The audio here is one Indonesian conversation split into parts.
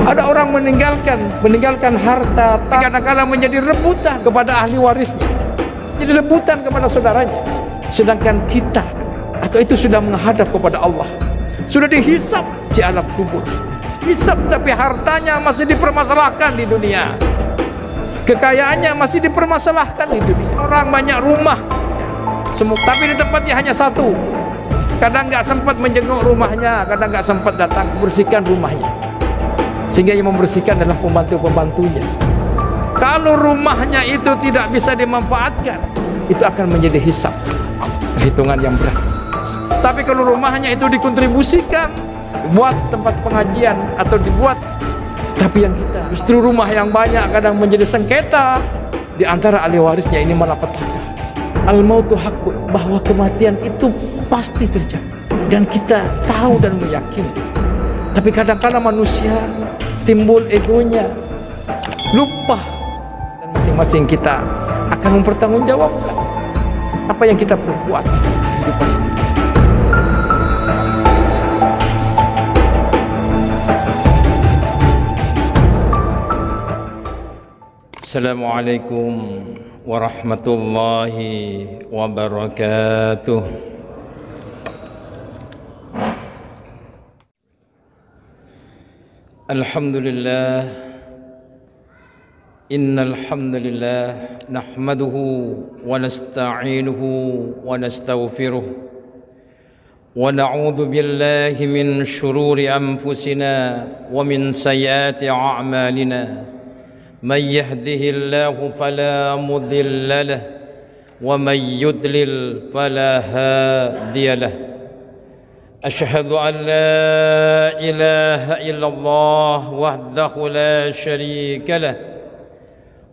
Ada orang meninggalkan harta, kadang-kadang menjadi rebutan kepada ahli warisnya, jadi rebutan kepada saudaranya. Sedangkan kita atau itu sudah menghadap kepada Allah, sudah dihisap di alam kubur, hisap, tapi hartanya masih dipermasalahkan di dunia, kekayaannya masih dipermasalahkan di dunia. Orang banyak rumah, tapi di tempatnya hanya satu. Kadang nggak sempat menjenguk rumahnya, kadang nggak sempat datang membersihkan rumahnya, sehingga yang membersihkan adalah pembantu-pembantunya. Kalau rumahnya itu tidak bisa dimanfaatkan, itu akan menjadi hisab, perhitungan yang berat. Tapi kalau rumahnya itu dikontribusikan buat tempat pengajian atau dibuat, tapi yang kita justru rumah yang banyak kadang menjadi sengketa di antara ahli warisnya, ini malapetaka. Al-mautu haqqun, bahwa kematian itu pasti terjadi dan kita tahu dan meyakini. Tapi kadang-kadang manusia timbul egonya, lupa, dan masing-masing kita akan mempertanggungjawabkan apa yang kita perbuat di kehidupan ini. Assalamualaikum warahmatullahi wabarakatuh. Alhamdulillah, innal hamdalillah nahmaduhu wa nasta'inuhu wa nastaghfiruh wa na'udzu billahi min shururi anfusina wa min sayyiati a'malina. من يهده الله فلا مضل له ومن يضلل فلا هادي له أشهد أن لا إله إلا الله وحده لا شريك له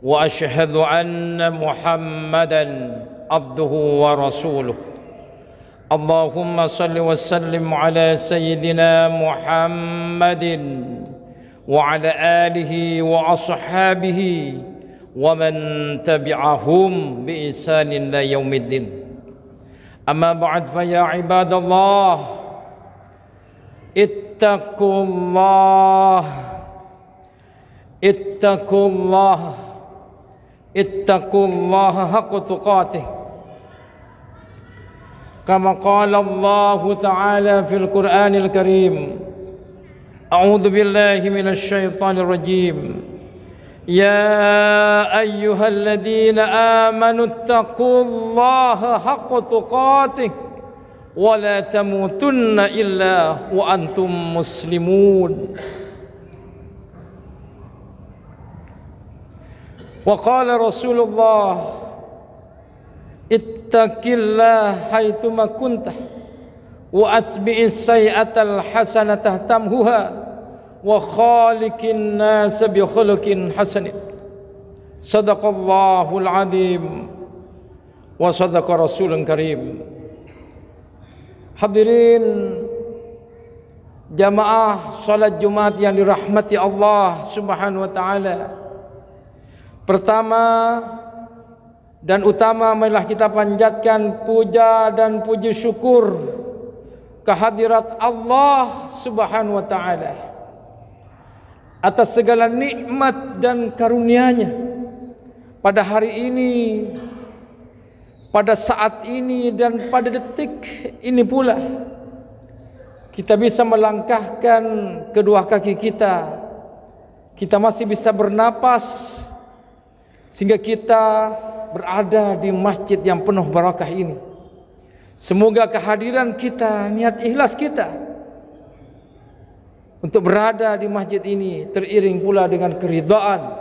وأشهد أن محمدا عبده ورسوله اللهم صل وسلم على سيدنا محمد وعلى آله وأصحابه ومن تبعهم بإحسان إلى يوم الدين. أما بعد فيا عباد الله اتقوا الله اتقوا الله اتقوا الله حق تقاته كما قال الله تعالى في القرآن الكريم. أعوذ بالله من الشيطان الرجيم. يا أيها الذين آمنوا اتقوا الله حق تقاته ولا تموتن إلا وأنتم مسلمون. وقال رسول الله اتق الله حيثما كنت وأتبع السيئة الحسنة تمحها وخالق الناس بخلق حسن. صدق الله العظيم وصدق رسول كريم. Hadirin jamaah salat Jumat yang dirahmati Allah Subhanahu wa taala. Pertama dan utama marilah kita panjatkan puja dan puji syukur kehadirat Allah Subhanahu wa taala atas segala nikmat dan karunia-Nya. Pada hari ini, pada saat ini dan pada detik ini pula kita bisa melangkahkan kedua kaki kita. Kita masih bisa bernapas sehingga kita berada di masjid yang penuh barakah ini. Semoga kehadiran kita, niat ikhlas kita untuk berada di masjid ini teriring pula dengan keridhaan,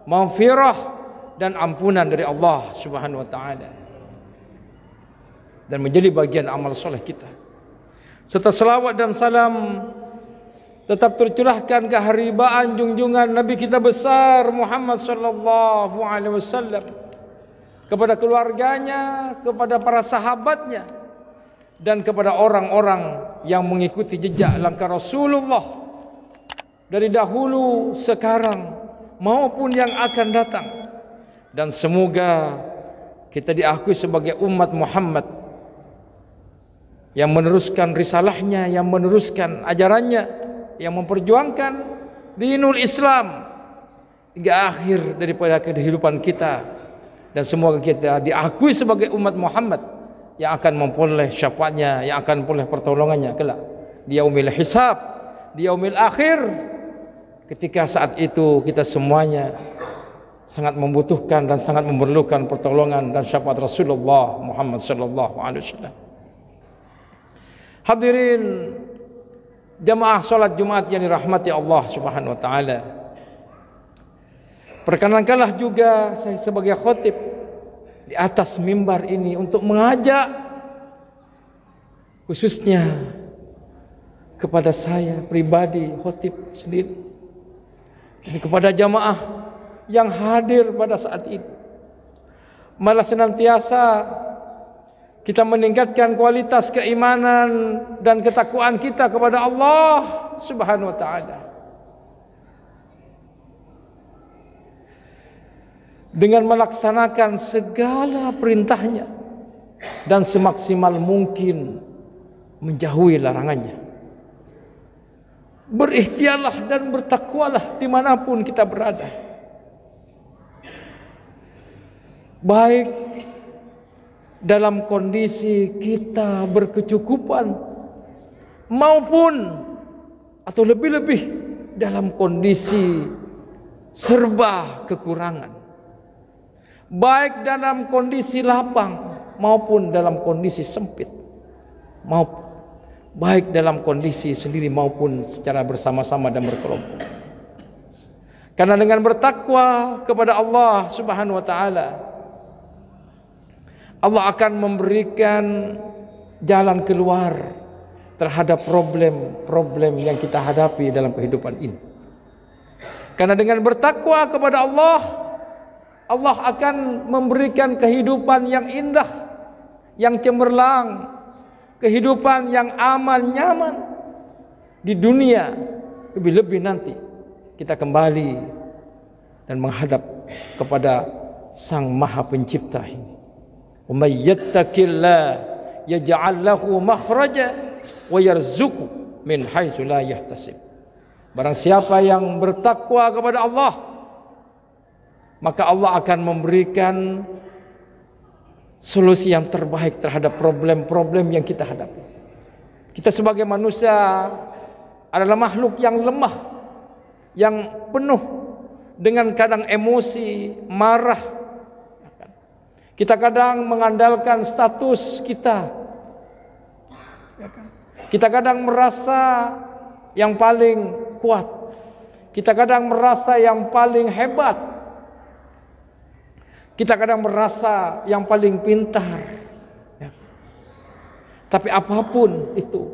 maghfirah dan ampunan dari Allah Subhanahu wa taala, dan menjadi bagian amal soleh kita. Serta selawat dan salam tetap tercurahkan keharibaan junjungan Nabi kita besar Muhammad sallallahu alaihi wasallam kepada keluarganya, kepada para sahabatnya, dan kepada orang-orang yang mengikuti jejak langkah Rasulullah dari dahulu, sekarang maupun yang akan datang. Dan semoga kita diakui sebagai umat Muhammad yang meneruskan risalahnya, yang meneruskan ajarannya, yang memperjuangkan dinul Islam, hingga akhir daripada kehidupan kita, dan semoga kita diakui sebagai umat Muhammad yang akan memperoleh syafaatnya, yang akan memperoleh pertolongannya kelak di yaumil hisab, di yaumil akhir, ketika saat itu kita semuanya sangat membutuhkan dan sangat memerlukan pertolongan dan syafaat Rasulullah Muhammad sallallahu alaihi wasallam. Hadirin jamaah salat Jumat yang dirahmati Allah Subhanahu wa taala. Perkenankanlah juga saya sebagai khatib di atas mimbar ini untuk mengajak khususnya kepada saya pribadi khatib sendiri dan kepada jamaah yang hadir pada saat ini, malah senantiasa kita meningkatkan kualitas keimanan dan ketakwaan kita kepada Allah Subhanahu wa taala dengan melaksanakan segala perintahnya dan semaksimal mungkin menjauhi larangannya. Berikhtiarlah dan bertakwalah dimanapun kita berada, baik dalam kondisi kita berkecukupan maupun atau lebih-lebih dalam kondisi serba kekurangan, baik dalam kondisi lapang maupun dalam kondisi sempit, maupun baik dalam kondisi sendiri maupun secara bersama-sama dan berkelompok. Karena dengan bertakwa kepada Allah Subhanahu wa taala, Allah akan memberikan jalan keluar terhadap problem-problem yang kita hadapi dalam kehidupan ini. Karena dengan bertakwa kepada Allah, Allah akan memberikan kehidupan yang indah, yang cemerlang, kehidupan yang aman, nyaman di dunia, lebih-lebih nanti kita kembali dan menghadap kepada Sang Maha Pencipta ini. Wa may yattaqillah yaj'al lahu makhraja wa yarzuqhu min haitsu la yahtasib. Barang siapa yang bertakwa kepada Allah, maka Allah akan memberikan solusi yang terbaik terhadap problem-problem yang kita hadapi. Kita sebagai manusia adalah makhluk yang lemah, yang penuh dengan kadang emosi, marah. Kita kadang mengandalkan status kita. Kita kadang merasa yang paling kuat. Kita kadang merasa yang paling hebat. Kita kadang merasa yang paling pintar, ya. Tapi apapun itu,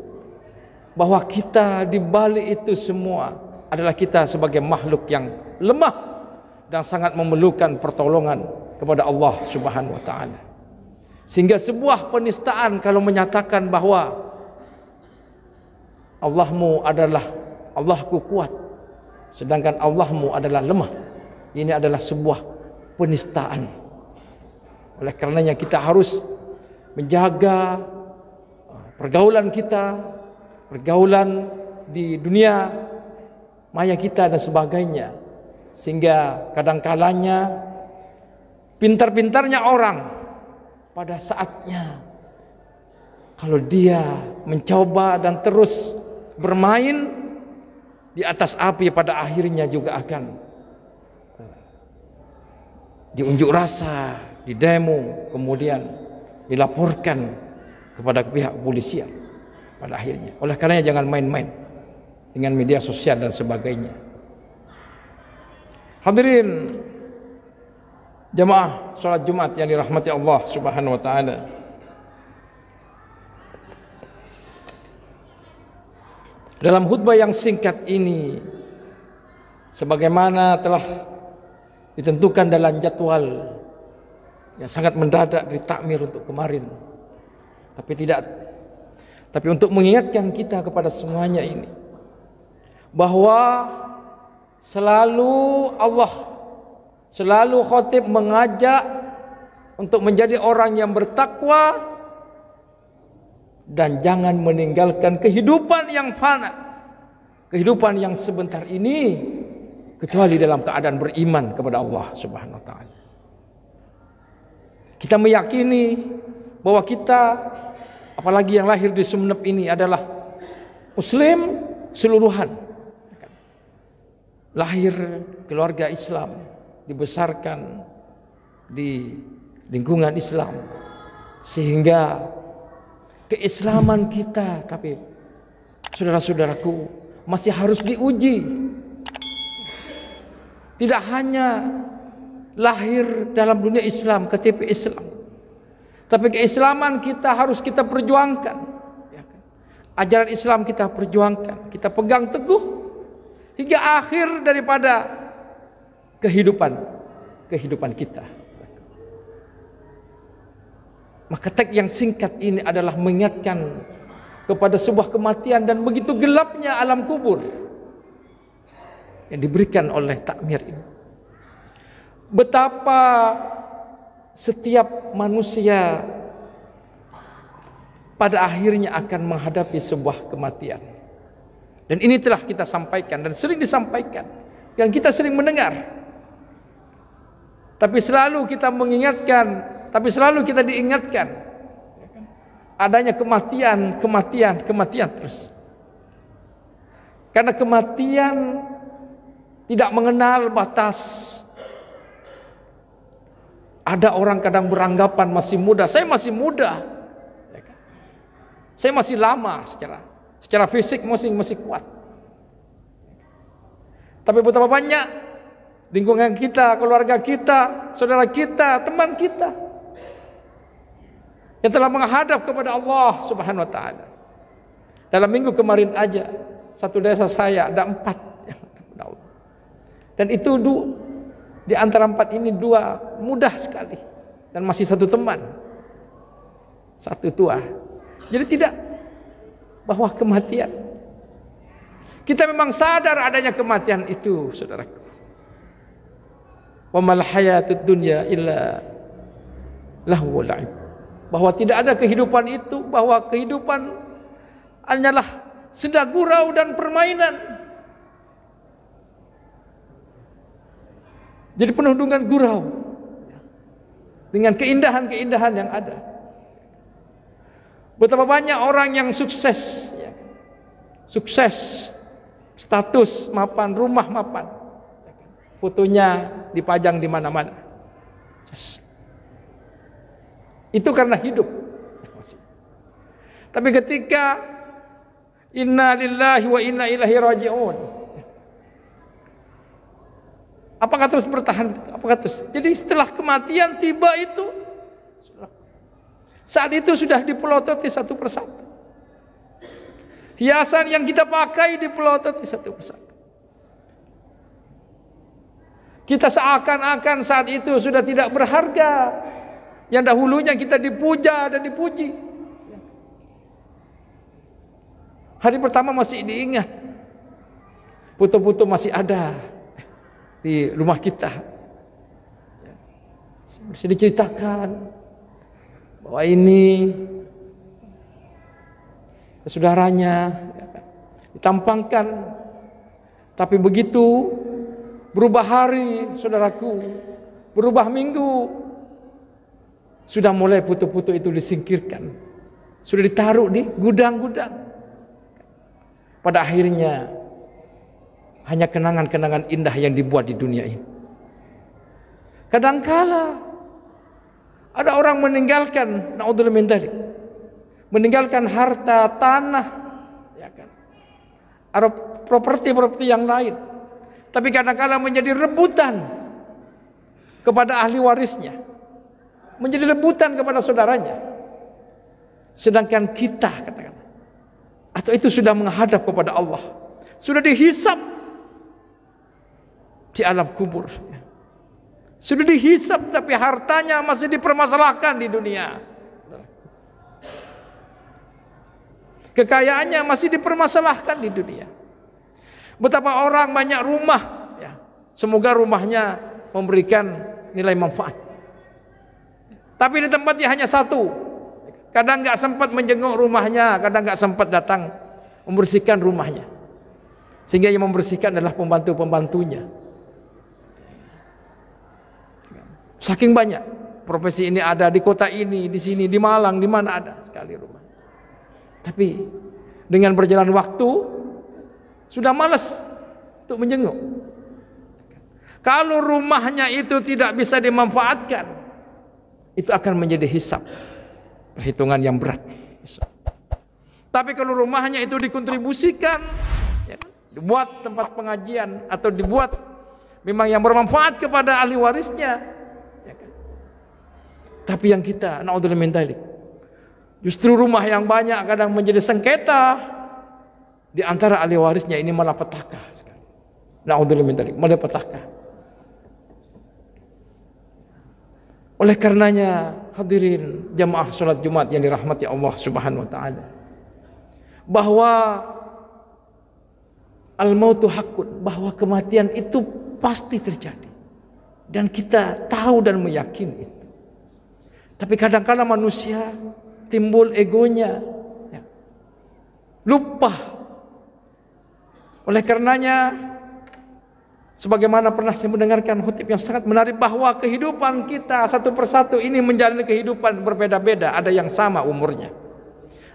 bahwa kita di balik itu semua adalah kita sebagai makhluk yang lemah dan sangat memerlukan pertolongan kepada Allah Subhanahu wa taala. Sehingga sebuah penistaan kalau menyatakan bahwa Allahmu adalah Allahku kuat, sedangkan Allahmu adalah lemah, ini adalah sebuah penistaan. Oleh karenanya kita harus menjaga pergaulan kita, pergaulan di dunia maya kita dan sebagainya, sehingga kadang-kalanya pintar-pintarnya orang pada saatnya kalau dia mencoba dan terus bermain di atas api, pada akhirnya juga akan diunjuk rasa, didemo, kemudian dilaporkan kepada pihak kepolisian pada akhirnya. Oleh karenanya jangan main-main dengan media sosial dan sebagainya. Hadirin jamaah salat Jumat yang dirahmati Allah Subhanahu wa taala. Dalam khutbah yang singkat ini, sebagaimana telah ditentukan dalam jadwal yang sangat mendadak dari takmir untuk kemarin, tapi untuk mengingatkan kita kepada semuanya ini, bahwa selalu khatib mengajak untuk menjadi orang yang bertakwa dan jangan meninggalkan kehidupan yang fana, kehidupan yang sebentar ini kecuali dalam keadaan beriman kepada Allah Subhanahu wa taala. Kita meyakini bahwa kita, apalagi yang lahir di Sumeneb ini, adalah muslim seluruhan. Lahir keluarga Islam, dibesarkan di lingkungan Islam, sehingga keislaman kita, tapi saudara-saudaraku, masih harus diuji. Tidak hanya lahir dalam dunia Islam, KTP Islam, tapi keislaman kita harus kita perjuangkan. Ajaran Islam kita perjuangkan, kita pegang teguh hingga akhir daripada kehidupan kita. Maka teks yang singkat ini adalah mengingatkan kepada sebuah kematian dan begitu gelapnya alam kubur yang diberikan oleh takmir ini. Betapa setiap manusia pada akhirnya akan menghadapi sebuah kematian. Dan ini telah kita sampaikan dan sering disampaikan, dan kita sering mendengar. Tapi selalu kita mengingatkan, tapi selalu kita diingatkan adanya kematian terus. Karena kematian tidak mengenal batas. Ada orang kadang beranggapan masih muda, saya masih muda, saya masih lama secara fisik masih kuat. Tapi betapa banyak lingkungan kita, keluarga kita, saudara kita, teman kita yang telah menghadap kepada Allah Subhanahu wa taala. Dalam minggu kemarin aja, satu desa saya ada 4 yang kepada Allah. Dan itu di antara 4 ini 2 mudah sekali dan masih 1 teman, 1 tua. Jadi tidak bahwa kematian, kita memang sadar adanya kematian itu, saudaraku. Wa mal hayatud dunya illa lahu wa la'ib. Bahwa tidak ada kehidupan itu, bahwa kehidupan hanyalah senda gurau dan permainan. Jadi penuh dengan gurau, dengan keindahan-keindahan yang ada. Betapa banyak orang yang sukses, status mapan, rumah mapan, fotonya dipajang di mana-mana. Itu karena hidup. Tapi ketika inna lillahi wa inna ilaihi raji'un, apakah terus bertahan? Apakah terus? Jadi setelah kematian tiba itu, saat itu sudah dipelototi satu persatu. Hiasan yang kita pakai dipelototi satu persatu. Kita seakan-akan saat itu sudah tidak berharga. Yang dahulunya kita dipuja dan dipuji. Hari pertama masih diingat, foto-foto masih ada di rumah kita. Masih diceritakan bahwa ini saudaranya, ditampangkan. Tapi begitu berubah hari, saudaraku, berubah minggu, sudah mulai foto-foto itu disingkirkan, sudah ditaruh di gudang-gudang. Pada akhirnya hanya kenangan-kenangan indah yang dibuat di dunia ini. Kadangkala ada orang meninggalkan, naudzubillah min dzalik, meninggalkan harta, tanah, ya kan, ada properti-properti yang lain, tapi kadangkala menjadi rebutan kepada ahli warisnya, menjadi rebutan kepada saudaranya. Sedangkan kita, katakan, atau itu sudah menghadap kepada Allah, sudah dihisab di alam kubur, sudah dihisab, tapi hartanya masih dipermasalahkan di dunia. Kekayaannya masih dipermasalahkan di dunia. Betapa orang banyak rumah, ya, semoga rumahnya memberikan nilai manfaat, tapi di tempatnya hanya 1. Kadang nggak sempat menjenguk rumahnya, kadang nggak sempat datang membersihkan rumahnya. Sehingga yang membersihkan adalah pembantu-pembantunya. Saking banyak profesi ini ada di kota ini, di sini, di Malang, di mana ada sekali rumah. Tapi dengan berjalan waktu sudah malas untuk menjenguk. Kalau rumahnya itu tidak bisa dimanfaatkan, itu akan menjadi hisab, perhitungan yang berat. Tapi kalau rumahnya itu dikontribusikan, ya, dibuat tempat pengajian atau dibuat memang yang bermanfaat kepada ahli warisnya, ya kan? Tapi yang kita, naudzubillah min dzalik, justru rumah yang banyak kadang menjadi sengketa di antara ahli warisnya, ini malah petaka sekali. Naudzubillah min dzalik, malah petaka. Oleh karenanya hadirin jamaah salat Jumat yang dirahmati Allah Subhanahu wa taala, bahwa al-mautu haqqun, bahwa kematian itu pasti terjadi dan kita tahu dan meyakini itu. Tapi kadang-kala manusia timbul egonya, ya, lupa. Oleh karenanya, sebagaimana pernah saya mendengarkan khutib yang sangat menarik, bahwa kehidupan kita satu persatu ini menjalani kehidupan berbeda-beda. Ada yang sama umurnya,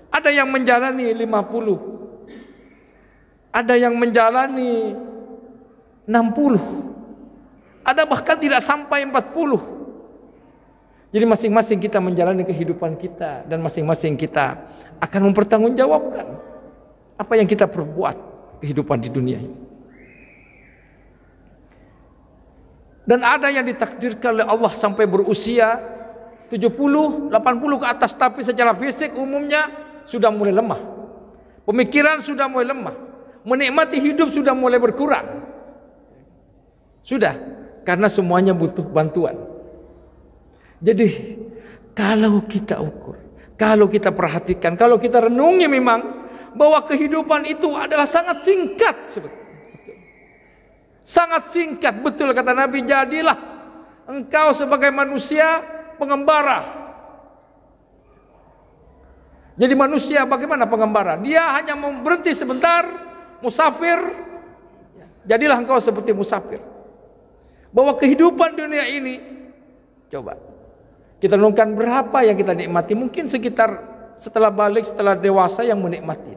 ada yang menjalani 50, ada yang menjalani 60, ada bahkan tidak sampai 40. Jadi masing-masing kita menjalani kehidupan kita, dan masing-masing kita akan mempertanggungjawabkan apa yang kita perbuat kehidupan di dunia ini. Dan ada yang ditakdirkan oleh Allah sampai berusia 70, 80 ke atas, tapi secara fisik umumnya sudah mulai lemah. Pemikiran sudah mulai lemah. Menikmati hidup sudah mulai berkurang. Sudah, karena semuanya butuh bantuan. Jadi kalau kita ukur, kalau kita perhatikan, kalau kita renungi memang bahwa kehidupan itu adalah sangat singkat sebetulnya. Sangat singkat, betul kata Nabi, jadilah engkau sebagai manusia pengembara. Jadi manusia bagaimana pengembara? Dia hanya berhenti sebentar, musafir. Jadilah engkau seperti musafir. Bahwa kehidupan dunia ini, coba kita renungkan berapa yang kita nikmati. Mungkin sekitar setelah balik, setelah dewasa yang menikmati.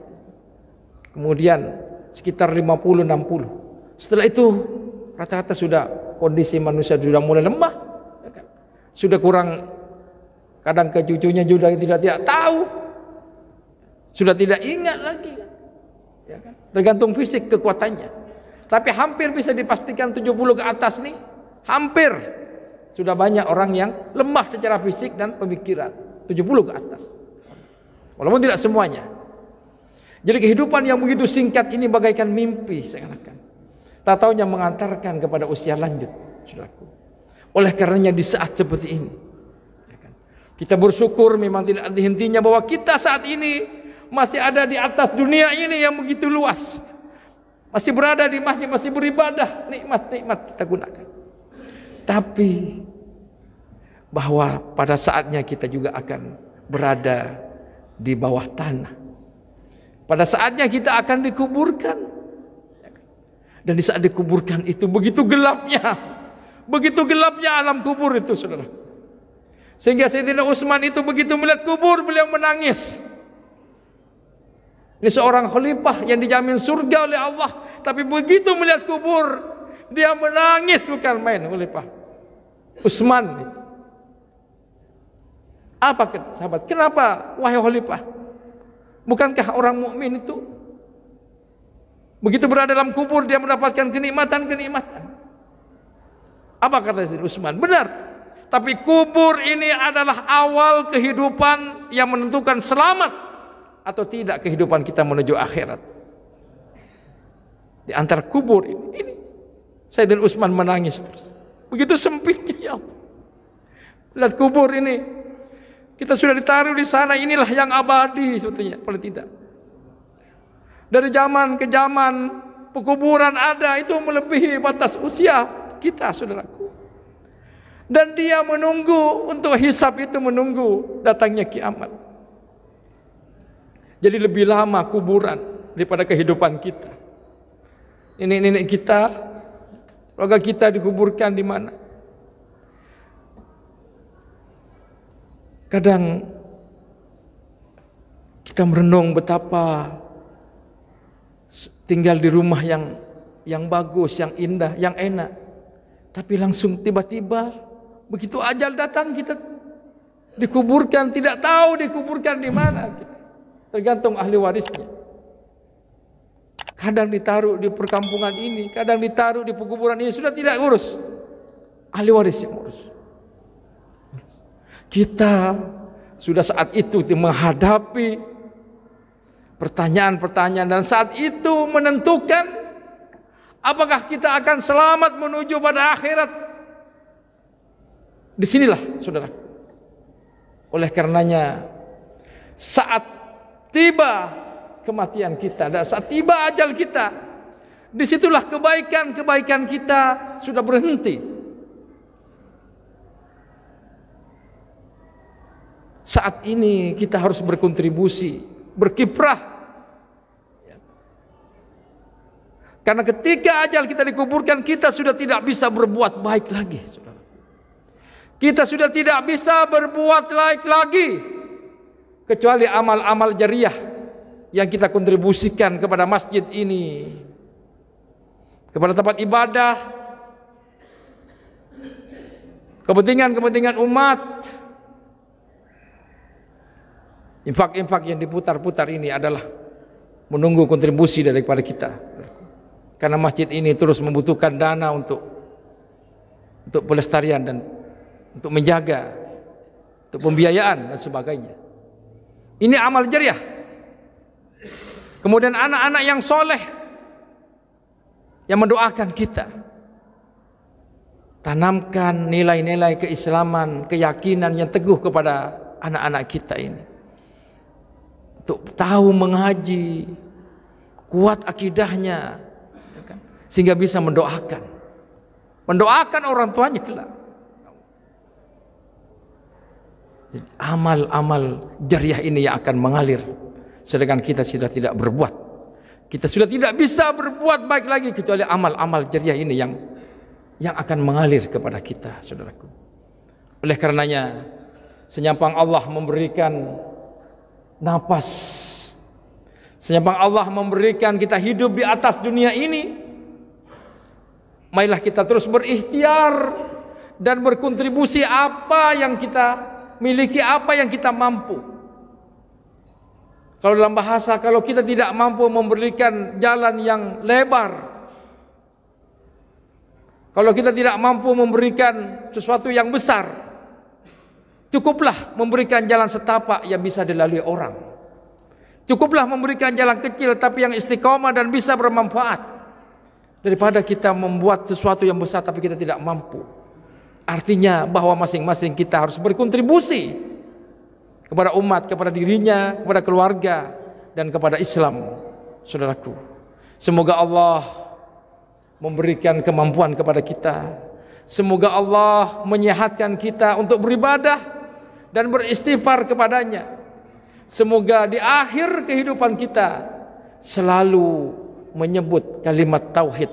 Kemudian sekitar 50-60. Setelah itu rata-rata sudah kondisi manusia sudah mulai lemah, ya kan? Sudah kurang, kadang ke cucunya juga tidak tahu, sudah tidak ingat lagi, ya kan? Tergantung fisik kekuatannya. Tapi hampir bisa dipastikan 70 ke atas nih, hampir sudah banyak orang yang lemah secara fisik dan pemikiran. 70 ke atas, walaupun tidak semuanya. Jadi kehidupan yang begitu singkat ini bagaikan mimpi seakan-akan, tak taunya mengantarkan kepada usia lanjut, saudaraku. Oleh karenanya di saat seperti ini, kita bersyukur memang tidak ada hentinya bahwa kita saat ini masih ada di atas dunia ini yang begitu luas, masih berada di masjid, masih beribadah, nikmat-nikmat kita gunakan. Tapi bahwa pada saatnya kita juga akan berada di bawah tanah. Pada saatnya kita akan dikuburkan. Dan di saat dikuburkan itu begitu gelapnya alam kubur itu, saudara. Sehingga Sayyidina Utsman itu begitu melihat kubur, beliau menangis. Ini seorang khalifah yang dijamin surga oleh Allah, tapi begitu melihat kubur dia menangis, bukan main. Khalifah Utsman. Apa kata sahabat? Kenapa wahai khalifah? Bukankah orang mukmin itu begitu berada dalam kubur dia mendapatkan kenikmatan-kenikmatan? Apa kata Sayyidina Utsman? Benar. Tapi kubur ini adalah awal kehidupan yang menentukan selamat atau tidak kehidupan kita menuju akhirat. Di antara kubur ini Sayyidina Utsman menangis terus. Begitu sempitnya, ya Allah. Lihat kubur ini, kita sudah ditaruh di sana, inilah yang abadi sebetulnya, paling tidak. Dari zaman ke zaman pekuburan ada, itu melebihi batas usia kita, saudaraku. Dan dia menunggu untuk hisab, itu menunggu datangnya kiamat. Jadi lebih lama kuburan daripada kehidupan kita. nenek-nenek kita, keluarga kita dikuburkan di mana. Kadang kita merenung betapa tinggal di rumah yang bagus, yang indah, yang enak, tapi langsung tiba-tiba begitu ajal datang kita dikuburkan, tidak tahu dikuburkan di mana. Tergantung ahli warisnya. Kadang ditaruh di perkampungan ini, kadang ditaruh di pekuburan ini, sudah tidak urus. Ahli waris yang urus. Kita sudah saat itu menghadapi pertanyaan-pertanyaan, dan saat itu menentukan apakah kita akan selamat menuju pada akhirat. Disinilah saudara. Oleh karenanya saat tiba kematian kita dan saat tiba ajal kita, disitulah kebaikan-kebaikan kita sudah berhenti. Saat ini kita harus berkontribusi, berkiprah. Karena ketika ajal kita dikuburkan, kita sudah tidak bisa berbuat baik lagi, saudara. Kita sudah tidak bisa berbuat baik lagi kecuali amal-amal jariah yang kita kontribusikan kepada masjid ini, kepada tempat ibadah, kepentingan-kepentingan umat. Infak-infak yang diputar-putar ini adalah menunggu kontribusi daripada kita. Karena masjid ini terus membutuhkan dana untuk pelestarian dan untuk menjaga, untuk pembiayaan dan sebagainya. Ini amal jariah. Kemudian anak-anak yang soleh yang mendoakan kita. Tanamkan nilai-nilai keislaman, keyakinan yang teguh kepada anak-anak kita ini. Untuk tahu mengaji, kuat akidahnya, sehingga bisa mendoakan orang tuanya kelak. Amal-amal jariah ini yang akan mengalir, sedangkan kita sudah tidak berbuat. Kita sudah tidak bisa berbuat baik lagi kecuali amal-amal jariah ini yang akan mengalir kepada kita, saudaraku. Oleh karenanya, senyampang Allah memberikan napas, senyampang Allah memberikan kita hidup di atas dunia ini, marilah kita terus berikhtiar dan berkontribusi apa yang kita miliki, apa yang kita mampu. Kalau dalam bahasa, kalau kita tidak mampu memberikan jalan yang lebar, kalau kita tidak mampu memberikan sesuatu yang besar, cukuplah memberikan jalan setapak yang bisa dilalui orang. Cukuplah memberikan jalan kecil tapi yang istiqomah dan bisa bermanfaat, daripada kita membuat sesuatu yang besar tapi kita tidak mampu. Artinya bahwa masing-masing kita harus berkontribusi kepada umat, kepada dirinya, kepada keluarga, dan kepada Islam, saudaraku. Semoga Allah memberikan kemampuan kepada kita. Semoga Allah menyehatkan kita untuk beribadah dan beristighfar kepadanya. Semoga di akhir kehidupan kita selalu menyebut kalimat tauhid,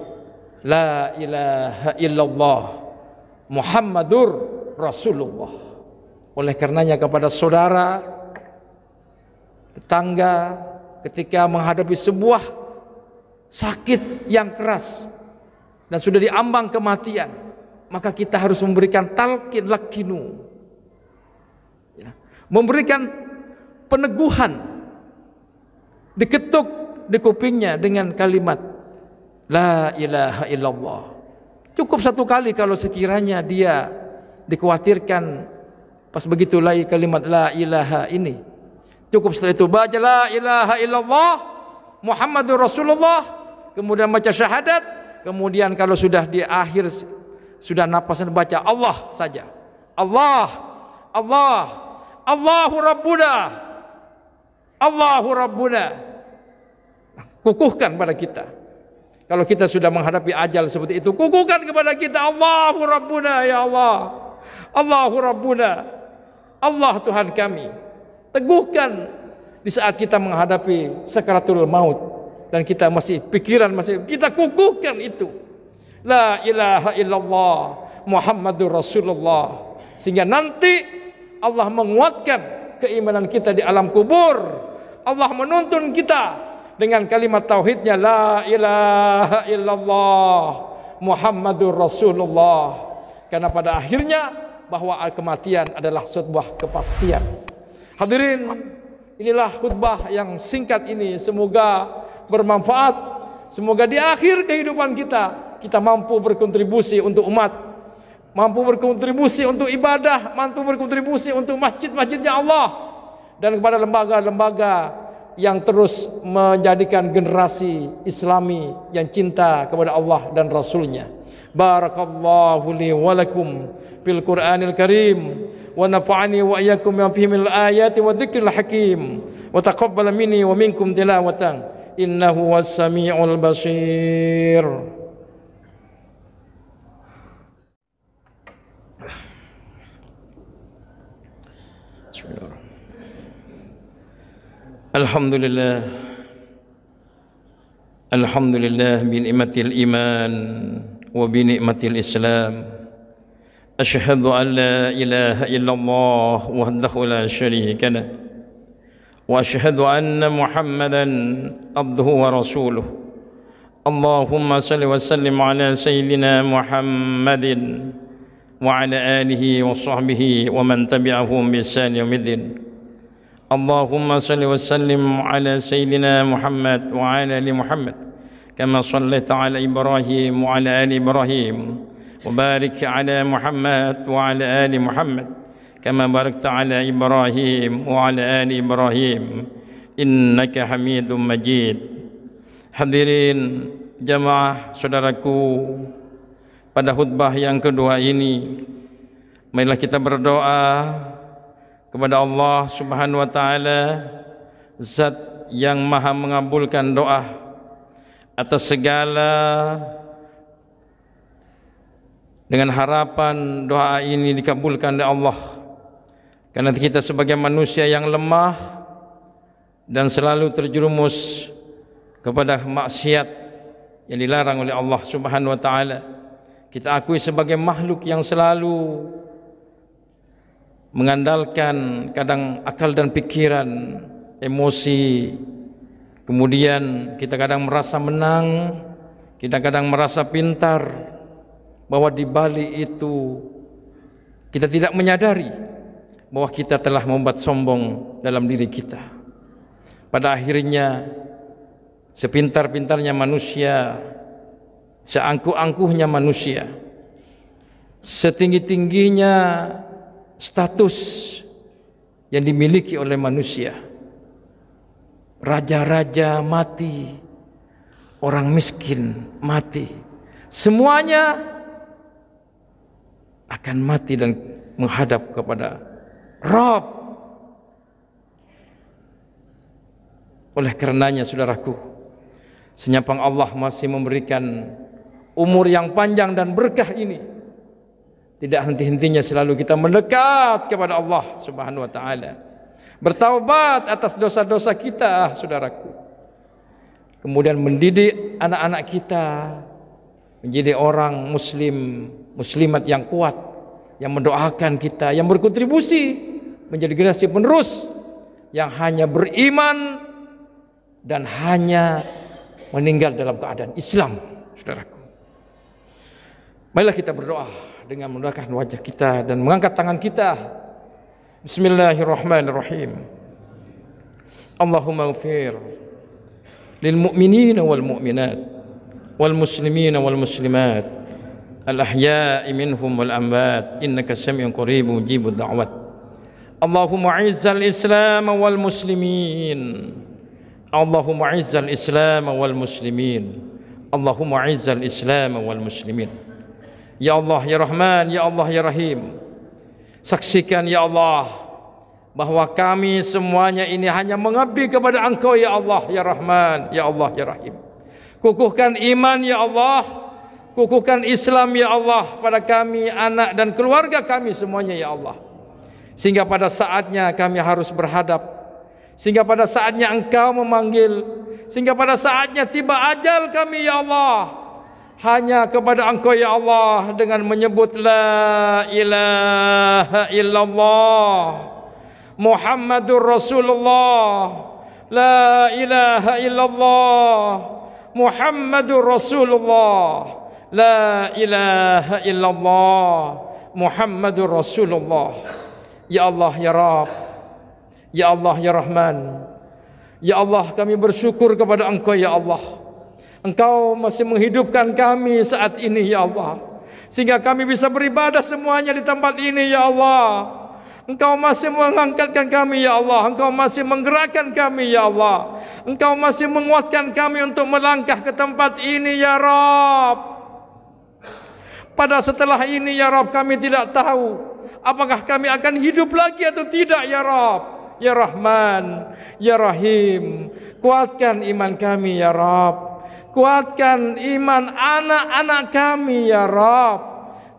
la ilaha illallah Muhammadur Rasulullah. Oleh karenanya kepada saudara, tetangga, ketika menghadapi sebuah sakit yang keras dan sudah diambang kematian, maka kita harus memberikan talqin lakinu, ya, memberikan peneguhan, diketuk di kupingnya dengan kalimat la ilaha illallah. Cukup satu kali kalau sekiranya dia dikhawatirkan pas begitu lagi kalimat la ilaha ini. Cukup setelah itu baca la ilaha illallah Muhammadur Rasulullah, kemudian baca syahadat, kemudian kalau sudah di akhir sudah napasan baca Allah saja. Allah, Allah, Allahu Rabbuna, Allahu Rabbuna. Kukuhkan pada kita. Kalau kita sudah menghadapi ajal seperti itu, kukuhkan kepada kita Allahu Rabbuna, ya Allah, Allahu Rabbuna, Allah Tuhan kami. Teguhkan di saat kita menghadapi sakaratul maut dan kita masih pikiran masih kita kukuhkan itu. La ilaha illallah Muhammadur Rasulullah, sehingga nanti Allah menguatkan keimanan kita di alam kubur. Allah menuntun kita dengan kalimat tauhidnya, la ilaha illallah Muhammadur Rasulullah. Karena pada akhirnya bahwa kematian adalah sebuah kepastian. Hadirin, inilah khutbah yang singkat ini, semoga bermanfaat. Semoga di akhir kehidupan kita mampu berkontribusi untuk umat, mampu berkontribusi untuk ibadah, mampu berkontribusi untuk masjid-masjidnya Allah, dan kepada lembaga-lembaga yang terus menjadikan generasi Islami yang cinta kepada Allah dan Rasulnya. Barakallahu li wa lakum fil Qur'anil Karim, wa nafa'ani wa iyyakum bima fihi minal ayati wa dzikril hakim, wa taqabbal minni wa minkum tilawatan innahu was-sami'ul basir. Alhamdulillah, alhamdulillah bi ni'matil iman wa bi ni'matil Islam. Asyhadu an la ilaha illallah wahdahu la syarika lah, wa asyhadu anna Muhammadan abduhu wa rasuluh. Allahumma salli wa sallim ala sayyidina Muhammadin wa ala alihi wa sahbihi wa man tabi'ahum bi ihsan yaumiddin. Allahumma salli wa sallim ala sayyidina Muhammad wa ala ali Muhammad kama sallaita ala Ibrahim wa ala ali Ibrahim, wa barik ala Muhammad wa ala ali Muhammad kama barakta ala Ibrahim wa ala ali Ibrahim innaka Hamidum Majid. Hadirin jamaah saudaraku, pada khutbah yang kedua ini marilah kita berdoa kepada Allah Subhanahu wa taala, Zat yang Maha mengabulkan doa, atas segala dengan harapan doa ini dikabulkan oleh Allah. Karena kita sebagai manusia yang lemah dan selalu terjerumus kepada maksiat yang dilarang oleh Allah Subhanahu wa taala. Kita akui sebagai makhluk yang selalu mengandalkan kadang akal dan pikiran, emosi. Kemudian kita kadang merasa menang, kita kadang merasa pintar, bahwa di balik itu kita tidak menyadari bahwa kita telah membuat sombong dalam diri kita. Pada akhirnya sepintar-pintarnya manusia, seangkuh-angkuhnya manusia, setinggi-tingginya status yang dimiliki oleh manusia, raja-raja mati, orang miskin mati, semuanya akan mati dan menghadap kepada Rabb. Oleh karenanya saudaraku, senyapang Allah masih memberikan umur yang panjang dan berkah ini, tidak henti-hentinya selalu kita mendekat kepada Allah Subhanahu wa taala, bertaubat atas dosa-dosa kita saudaraku, kemudian mendidik anak-anak kita menjadi orang muslim, muslimat yang kuat, yang mendoakan kita, yang berkontribusi menjadi generasi penerus yang hanya beriman dan hanya meninggal dalam keadaan Islam saudaraku. Marilah kita berdoa dengan menundukkan wajah kita dan mengangkat tangan kita. Bismillahirrahmanirrahim. Allahumma ighfir lil mu'minina wal mu'minat wal muslimina wal muslimat al ahya'i minhum wal amwat innaka sami'un qaribun mujibud da'wat. Allahumma izzal islam wal muslimin. Allahumma izzal islam wal muslimin. Allahumma izzal islam wal muslimin. Ya Allah ya Rahman, ya Allah ya Rahim, saksikan ya Allah bahwa kami semuanya ini hanya mengabdi kepada Engkau ya Allah ya Rahman, ya Allah ya Rahim. Kukuhkan iman ya Allah, kukuhkan Islam ya Allah pada kami, anak dan keluarga kami semuanya ya Allah, sehingga pada saatnya kami harus berhadap sehingga pada saatnya Engkau memanggil, sehingga pada saatnya tiba ajal kami ya Allah, hanya kepada Engkau ya Allah dengan menyebut la ilaha illallah Muhammadur Rasulullah, la ilaha illallah Muhammadur Rasulullah, la ilaha illallah Muhammadur Rasulullah. Ya Allah ya Rabb, ya Allah ya Rahman, ya Allah kami bersyukur kepada Engkau ya Allah. Engkau masih menghidupkan kami saat ini ya Allah, sehingga kami bisa beribadah semuanya di tempat ini ya Allah. Engkau masih mengangkatkan kami ya Allah, Engkau masih menggerakkan kami ya Allah, Engkau masih menguatkan kami untuk melangkah ke tempat ini ya Rabb. Pada setelah ini ya Rabb, kami tidak tahu apakah kami akan hidup lagi atau tidak ya Rabb. Ya Rahman, ya Rahim, kuatkan iman kami ya Rabb, kuatkan iman anak-anak kami ya Rabb,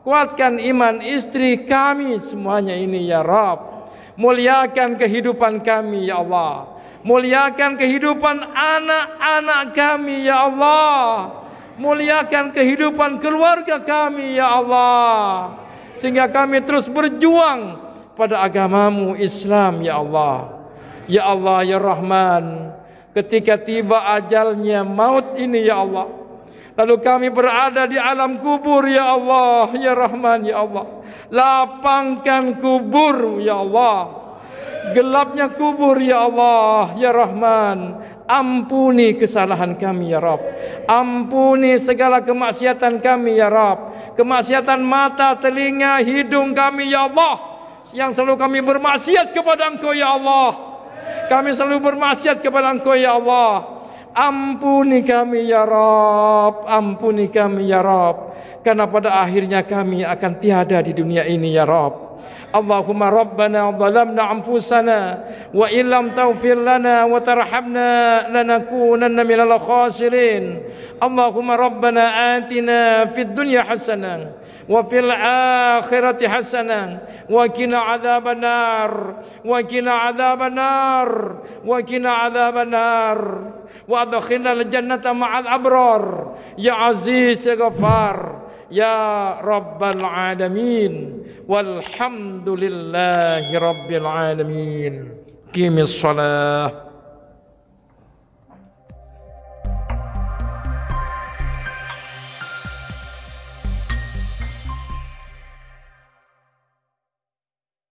kuatkan iman istri kami semuanya ini ya Rabb. Muliakan kehidupan kami ya Allah, muliakan kehidupan anak-anak kami ya Allah, muliakan kehidupan keluarga kami ya Allah, sehingga kami terus berjuang pada agamamu Islam ya Allah. Ya Allah ya Rahman, ketika tiba ajalnya maut ini ya Allah, lalu kami berada di alam kubur ya Allah ya Rahman ya Allah, lapangkan kubur ya Allah, gelapnya kubur ya Allah ya Rahman. Ampuni kesalahan kami ya Rabb, ampuni segala kemaksiatan kami ya Rabb, kemaksiatan mata, telinga, hidung kami ya Allah, yang selalu kami bermaksiat kepada Engkau ya Allah. Kami selalu bermaksiat kepada Engkau ya Allah. Ampuni kami ya Rabb, ampuni kami ya Rabb, karena pada akhirnya kami akan tiada di dunia ini ya Rabb. Allahumma rabbana zalamna anfusana wa illam taghfir lana wa tarhamna lanakunanna minal khasirin. Allahumma rabbana atina fid dunya hasanah wa fil akhirati hasanah wa qina adzabannar wa qina adzabannar wa qina adzabannar wa adkhilna al jannata ma'al abrar ya aziz ya ghafar ya rabbal alamin. Walhamdulillahi rabbil alamin. Qimis shalah.